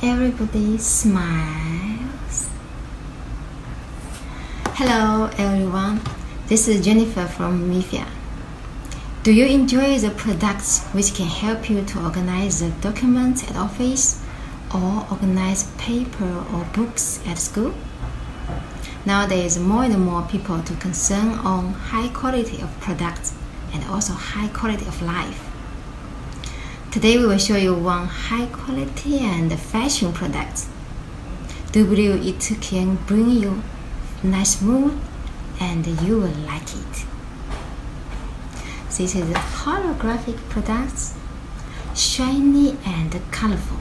Everybody smiles. Hello everyone, this is Jennifer from MIFIA. Do you enjoy the products which can help you to organize the documents at office or organize paper or books at school? Nowadays, more and more people to concern on high quality of products and also high quality of life. Today we will show you one high quality and fashion product. Do you believe it can bring you nice mood and you will like it? This is a holographic product, shiny and colorful.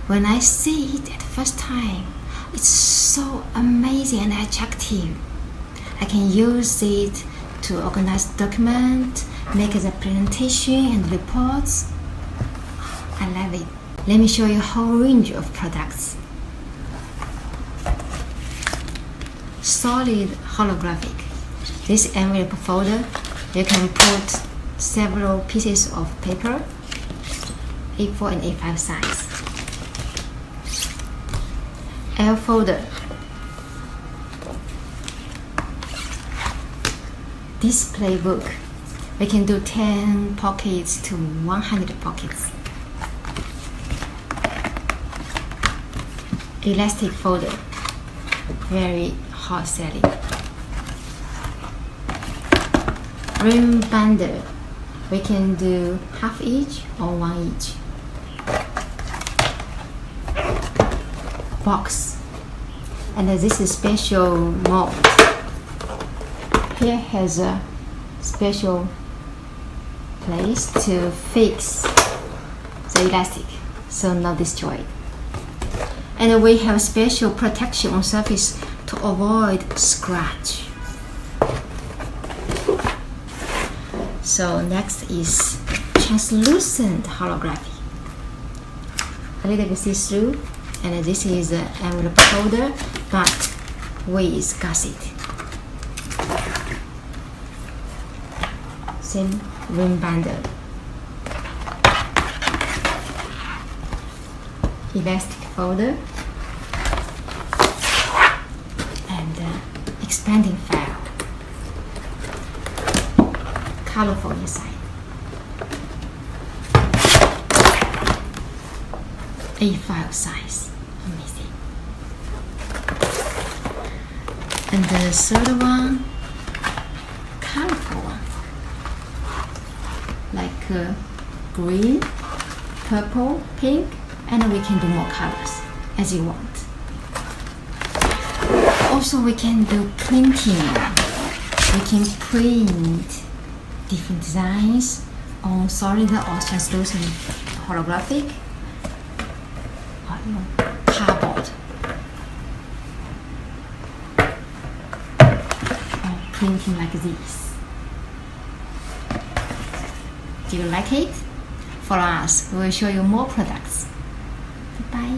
When I see it at the first time, it's so amazing and attractive. I can use it to organize documents, make the presentation and reports. I love it. Let me show you a whole range of products. Solid holographic. This envelope folder, you can put several pieces of paper, A4 and A5 size. L folder. Display book. We can do 10 pockets to 100 pockets. Elastic folder, very hot selling. Rim binder, we can do half each or one each. Box, and this is special mold. Here has a special place to fix the elastic so not destroyed. And we have special protection on surface to avoid scratch. So next is translucent holography. A little bit see-through, and this is an envelope holder but with gusset. Same rim binder. Elastic folder and expanding file. Colorful inside. A5 size. Amazing. And the third one, colorful one. Like green, purple, pink, and we can do more colors as you want. Also we can do printing. We can print different designs on solid or translucent holographic or cardboard. Or printing like this. Do you like it? Follow us, we will show you more products. Bye.